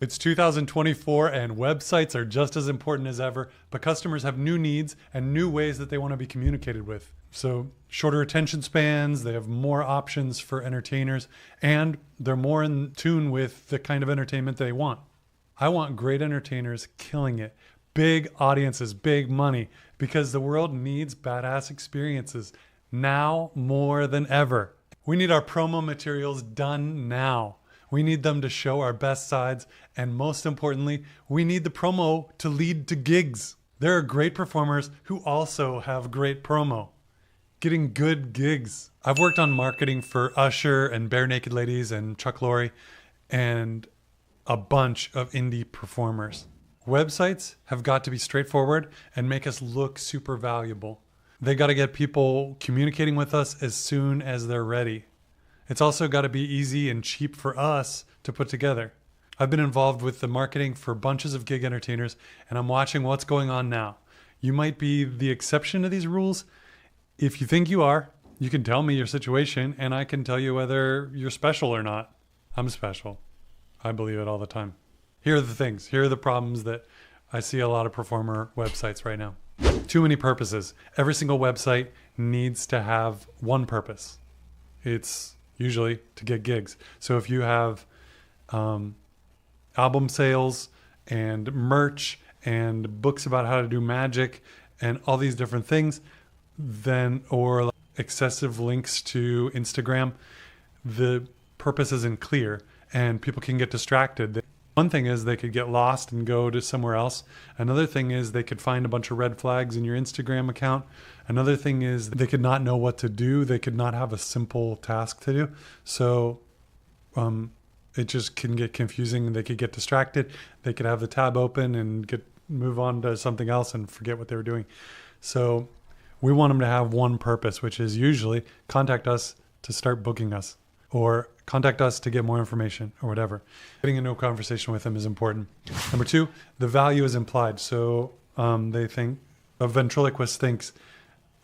It's 2024 and websites are just as important as ever, but customers have new needs and new ways that they want to be communicated with. So shorter attention spans, they have more options for entertainers, and they're more in tune with the kind of entertainment they want. I want great entertainers killing it. Big audiences, big money, because the world needs badass experiences now more than ever. We need our promo materials done now. We need them to show our best sides. And most importantly, we need the promo to lead to gigs. There are great performers who also have great promo. Getting good gigs. I've worked on marketing for Usher and Bare Naked Ladies and Chuck Lorre and a bunch of indie performers. Websites have got to be straightforward and make us look super valuable. They got to get people communicating with us as soon as they're ready. It's also got to be easy and cheap for us to put together. I've been involved with the marketing for bunches of gig entertainers, and I'm watching what's going on now. You might be the exception to these rules. If you think you are, you can tell me your situation, and I can tell you whether you're special or not. I'm special. I believe it all the time. Here are the things. Here are the problems that I see a lot of performer websites right now. Too many purposes. Every single website needs to have one purpose. It's usually to get gigs. So if you have album sales and merch and books about how to do magic and all these different things, then or excessive links to Instagram, the purpose isn't clear and people can get distracted. One thing is they could get lost and go to somewhere else. Another thing is they could find a bunch of red flags in your Instagram account. Another thing is they could not know what to do. They could not have a simple task to do. So it just can get confusing. They could get distracted. They could have the tab open and move on to something else and forget what they were doing. So we want them to have one purpose, which is usually contact us to start booking us, or contact us to get more information or whatever. Getting into a conversation with them is important. Number two, the value is implied. So they think, a ventriloquist thinks,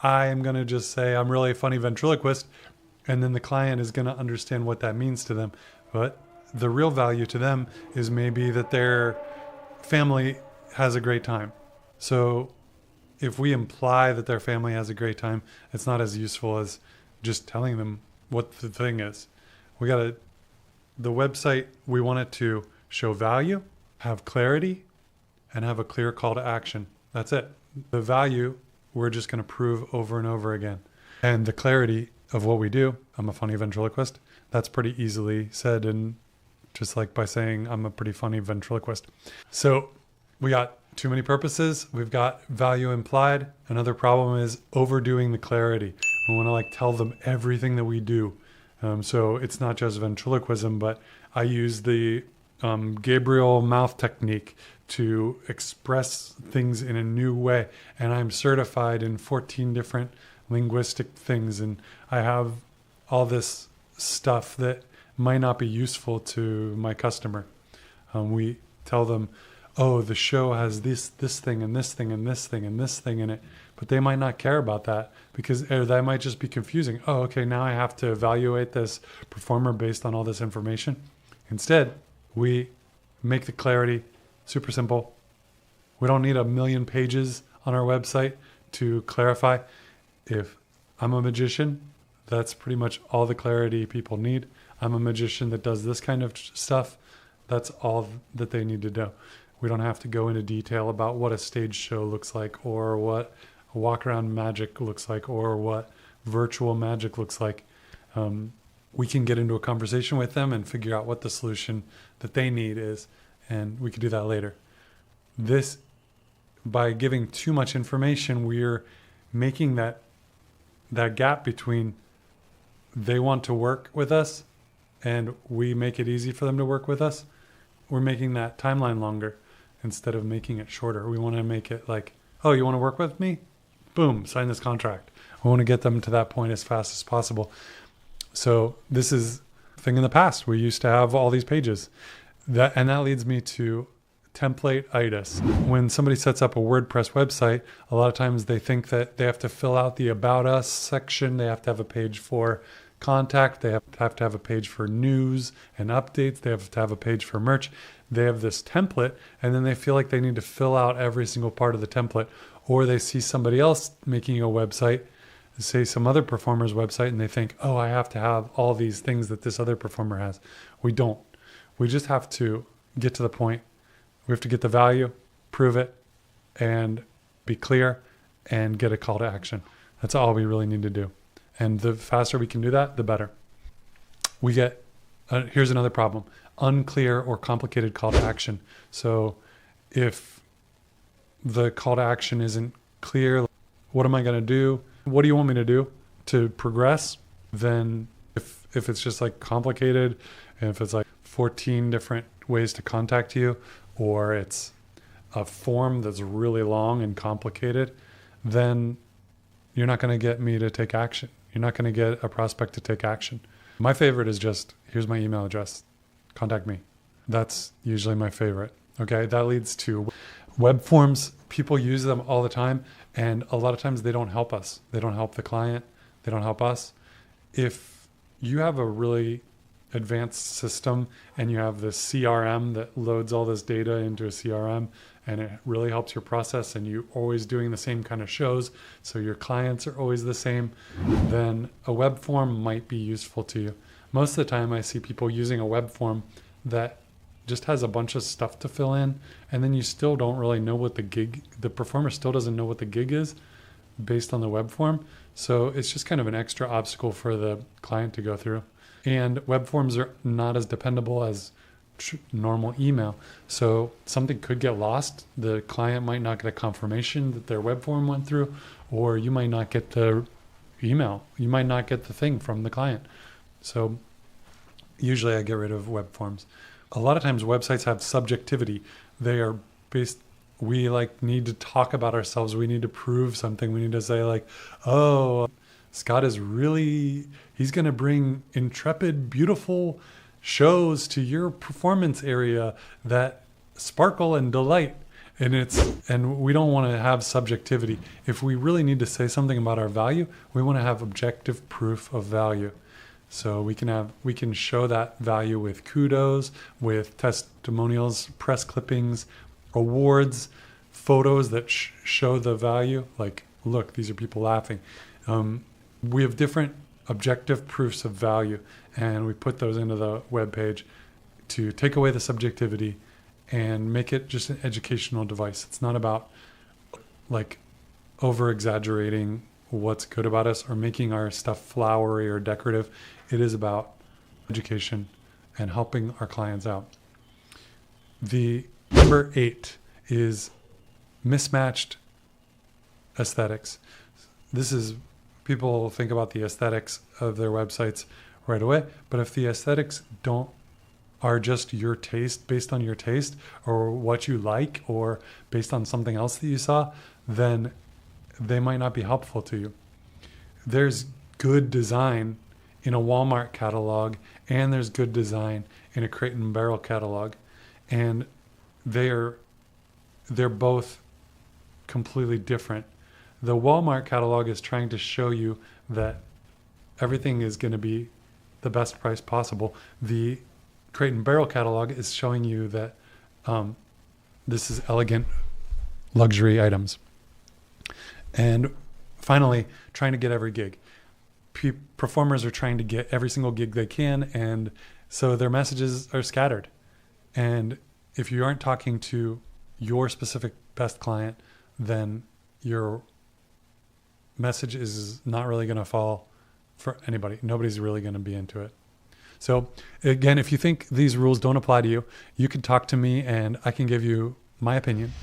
I am going to just say I'm really a funny ventriloquist, and then the client is going to understand what that means to them. But the real value to them is maybe that their family has a great time. So if we imply that their family has a great time, it's not as useful as just telling them what the thing is. The website, we want it to show value, have clarity, and have a clear call to action. That's it. The value, we're just going to prove over and over again. And the clarity of what we do, I'm a funny ventriloquist, that's pretty easily said, and just like by saying I'm a pretty funny ventriloquist. So we got too many purposes. We've got value implied. Another problem is overdoing the clarity. We want to tell them everything that we do. So it's not just ventriloquism, but I use the Gabriel mouth technique to express things in a new way. And I'm certified in 14 different linguistic things. And I have all this stuff that might not be useful to my customer. We tell them, oh, the show has this thing and this thing and this thing and this thing in it. But they might not care about that because that might just be confusing. Oh, okay, now I have to evaluate this performer based on all this information. Instead, we make the clarity super simple. We don't need a million pages on our website to clarify. If I'm a magician, that's pretty much all the clarity people need. I'm a magician that does this kind of stuff. That's all that they need to know. We don't have to go into detail about what a stage show looks like, or what walk around magic looks like, or what virtual magic looks like. We can get into a conversation with them and figure out what the solution that they need is, and we can do that later. This, by giving too much information, we're making that gap between they want to work with us and we make it easy for them to work with us. We're making that timeline longer instead of making it shorter. We want to make it like, oh, you want to work with me? Boom, sign this contract. We want to get them to that point as fast as possible. So this is a thing in the past. We used to have all these pages. That leads me to template-itis. When somebody sets up a WordPress website, a lot of times they think that they have to fill out the About Us section. They have to have a page for contact. They have to have a page for news and updates. They have to have a page for merch. they have this template and then they feel like they need to fill out every single part of the template, or they see somebody else making a website, say some other performer's website, and they think, oh, I have to have all these things that this other performer has. We don't. We just have to get to the point. We have to get the value, prove it, and be clear and get a call to action. That's all we really need to do. And the faster we can do that, the better. We get, here's another problem, unclear or complicated call to action. So if the call to action isn't clear, what am I going to do? What do you want me to do to progress? Then if it's just like complicated, and if it's like 14 different ways to contact you, or it's a form that's really long and complicated, then you're not going to get me to take action. You're not going to get a prospect to take action. My favorite is just, here's my email address, contact me. That's usually my favorite. Okay, that leads to web forms. People use them all the time, and a lot of times they don't help us. They don't help the client. They don't help us. If you have a really advanced system and you have this CRM that loads all this data into a CRM, and it really helps your process, and you're always doing the same kind of shows, so your clients are always the same, then a web form might be useful to you. Most of the time I see people using a web form that just has a bunch of stuff to fill in, and then you still don't really know what the performer still doesn't know what the gig is based on the web form. So it's just kind of an extra obstacle for the client to go through. And web forms are not as dependable as normal email. So something could get lost. The client might not get a confirmation that their web form went through, or you might not get the email. You might not get the thing from the client. So usually I get rid of web forms. A lot of times websites have subjectivity. They are based, we like need to talk about ourselves. We need to prove something. We need to say like, oh, Scott is really, he's going to bring intrepid, beautiful shows to your performance area that sparkle and delight. And we don't want to have subjectivity. If we really need to say something about our value, we want to have objective proof of value. So we can show that value with kudos, with testimonials, press clippings, awards, photos that show the value. Like, look, these are people laughing. We have different objective proofs of value, and we put those into the web page to take away the subjectivity and make it just an educational device. It's not about like over exaggerating what's good about us or making our stuff flowery or decorative. It is about education and helping our clients out. The number 8 is mismatched aesthetics. This is, people think about the aesthetics of their websites right away, but if the aesthetics are just your taste, based on your taste or what you like, or based on something else that you saw, then they might not be helpful to you. There's good design in a Walmart catalog, and there's good design in a Crate and Barrel catalog, and they're both completely different. The Walmart catalog is trying to show you that everything is going to be the best price possible. The Crate and Barrel catalog is showing you that this is elegant luxury items. And finally, trying to get every gig. Performers are trying to get every single gig they can, and so their messages are scattered. And if you aren't talking to your specific best client, then your message is not really going to fall for anybody. Nobody's really going to be into it. So again, if you think these rules don't apply to you, you can talk to me and I can give you my opinion.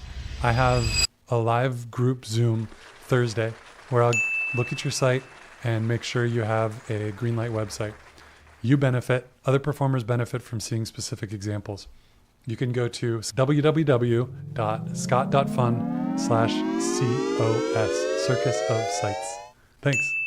I have a live group Zoom Thursday where I'll look at your site and make sure you have a green light website. You benefit, other performers benefit from seeing specific examples. You can go to www.scot.fun/COS, Circus of Sites. Thanks.